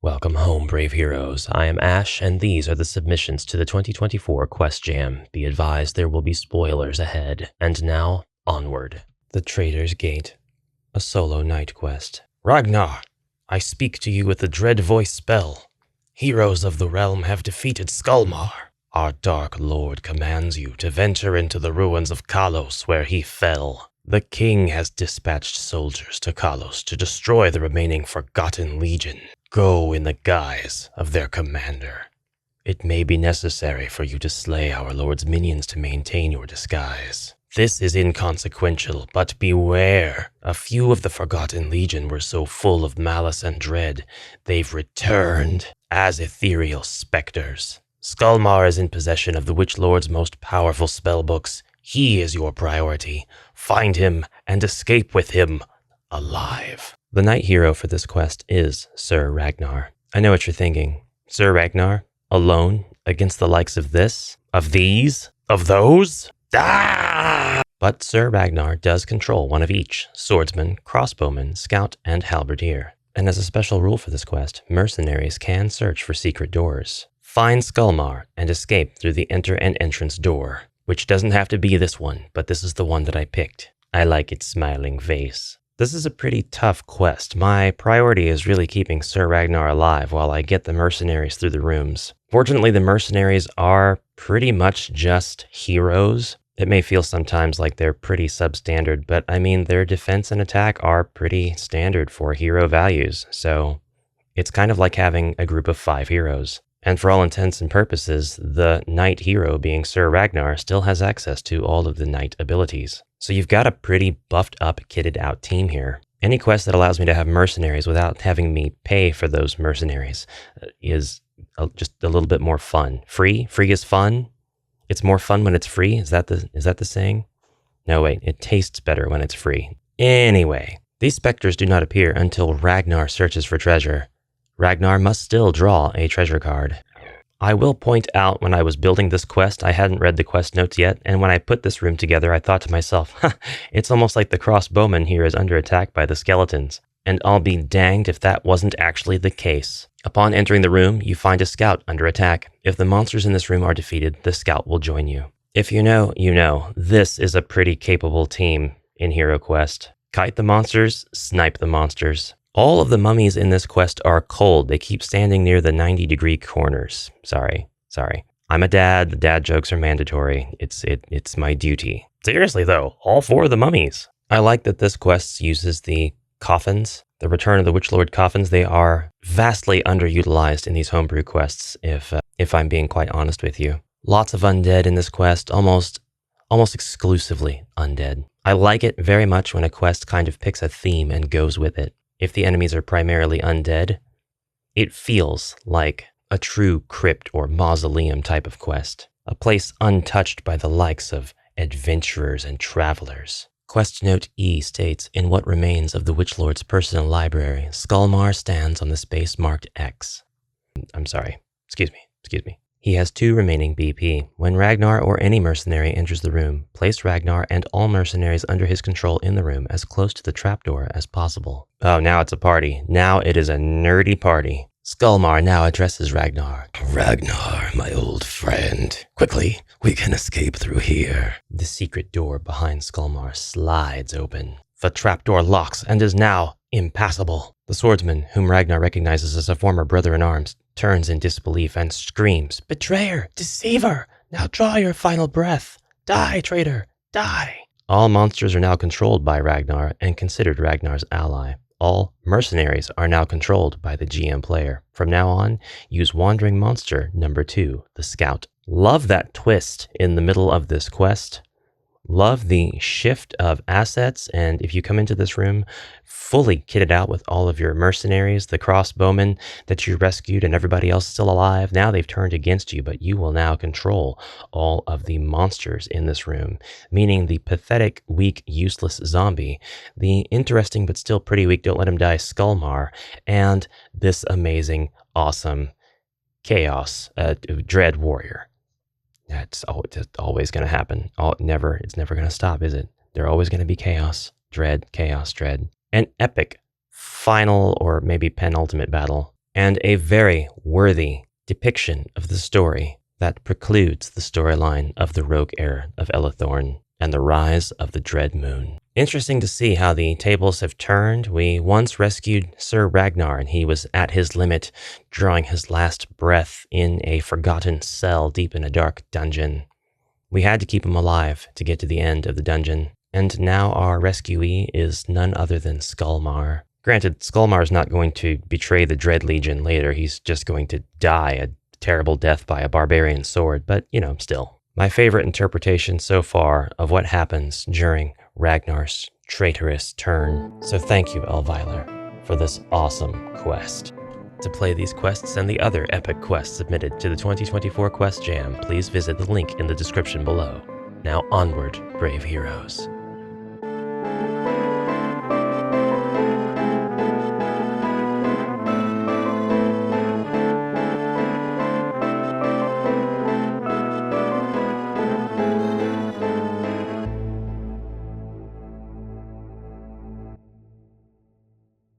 Welcome home, brave heroes. I am Ash, and these are the submissions to the 2024 Quest Jam. Be advised there will be spoilers ahead. And now, onward. The Traitor's Gate, a solo night quest. Ragnar, I speak to you with the dread voice spell. Heroes of the realm have defeated Skalmar. Our dark lord commands you to venture into the ruins of Kalos where he fell. The king has dispatched soldiers to Kalos to destroy the remaining Forgotten Legion. Go in the guise of their commander. It may be necessary for you to slay our lord's minions to maintain your disguise. This is inconsequential, but beware. A few of the Forgotten Legion were so full of malice and dread, they've returned as ethereal specters. Skalmar is in possession of the Witch Lord's most powerful spellbooks. He is your priority. Find him and escape with him alive. The knight hero for this quest is Sir Ragnar. I know what you're thinking. Sir Ragnar, alone, against the likes of this, of these, of those? Ah! But Sir Ragnar does control one of each: swordsman, crossbowman, scout, and halberdier. And as a special rule for this quest, mercenaries can search for secret doors. Find Skalmar and escape through the enter and entrance door, which doesn't have to be this one, but this is the one that I picked. I like its smiling face. This is a pretty tough quest. My priority is really keeping Sir Ragnar alive while I get the mercenaries through the rooms. Fortunately, the mercenaries are pretty much just heroes. It may feel sometimes like they're pretty substandard, but I mean, their defense and attack are pretty standard for hero values, so it's kind of like having a group of 5 heroes. And for all intents and purposes, the knight hero, being Sir Ragnar, still has access to all of the knight abilities. So you've got a pretty buffed up, kitted out team here. Any quest that allows me to have mercenaries without having me pay for those mercenaries is just a little bit more fun. Free is fun. It's more fun when it's free. Is that the saying? No, wait, it tastes better when it's free. Anyway, these specters do not appear until Ragnar searches for treasure. Ragnar must still draw a treasure card. I will point out, when I was building this quest, I hadn't read the quest notes yet, and when I put this room together, I thought to myself, it's almost like the crossbowman here is under attack by the skeletons. And I'll be danged if that wasn't actually the case. Upon entering the room, you find a scout under attack. If the monsters in this room are defeated, the scout will join you. If you know, you know. This is a pretty capable team in HeroQuest. Kite the monsters, snipe the monsters. All of the mummies in this quest are cold. They keep standing near the 90-degree corners. Sorry. I'm a dad. The dad jokes are mandatory. It's my duty. Seriously though, all 4 of the mummies. I like that this quest uses the coffins, the Return of the Witch Lord coffins. They are vastly underutilized in these homebrew quests, if I'm being quite honest with you. Lots of undead in this quest, almost exclusively undead. I like it very much when a quest kind of picks a theme and goes with it. If the enemies are primarily undead, it feels like a true crypt or mausoleum type of quest, a place untouched by the likes of adventurers and travelers. Quest Note E states, in what remains of the Witch Lord's personal library, Skalmar stands on the space marked X. I'm sorry. Excuse me. He has 2 remaining BP. When Ragnar or any mercenary enters the room, place Ragnar and all mercenaries under his control in the room as close to the trapdoor as possible. Oh, now it's a party. Now it is a nerdy party. Skalmar now addresses Ragnar. Ragnar, my old friend. Quickly, we can escape through here. The secret door behind Skalmar slides open. The trapdoor locks and is now impassable. The swordsman, whom Ragnar recognizes as a former brother-in-arms, turns in disbelief and screams, "Betrayer! Deceiver! Now draw your final breath! Die, traitor! Die!" All monsters are now controlled by Ragnar and considered Ragnar's ally. All mercenaries are now controlled by the GM player. From now on, use Wandering Monster number 2, the Scout. Love that twist in the middle of this quest. Love the shift of assets, and if you come into this room fully kitted out with all of your mercenaries, the crossbowmen that you rescued and everybody else still alive, now they've turned against you, but you will now control all of the monsters in this room, meaning the pathetic, weak, useless zombie, the interesting but still pretty weak don't let him die Skalmar, and this amazing, awesome chaos, dread warrior. That's always going to happen. It's never going to stop, is it? They're always going to be chaos, dread. An epic final or maybe penultimate battle and a very worthy depiction of the story that precludes the storyline of the rogue heir of Elithorn and the rise of the Dread Moon. Interesting to see how the tables have turned. We once rescued Sir Ragnar, and he was at his limit, drawing his last breath in a forgotten cell deep in a dark dungeon. We had to keep him alive to get to the end of the dungeon, and now our rescuee is none other than Skullmar. Granted, Skullmar's not going to betray the Dread Legion later, he's just going to die a terrible death by a barbarian sword, but, still. My favorite interpretation so far of what happens during Ragnar's traitorous turn. So thank you, Elvyler, for this awesome quest. To play these quests and the other epic quests submitted to the 2024 Quest Jam, please visit the link in the description below. Now onward, brave heroes.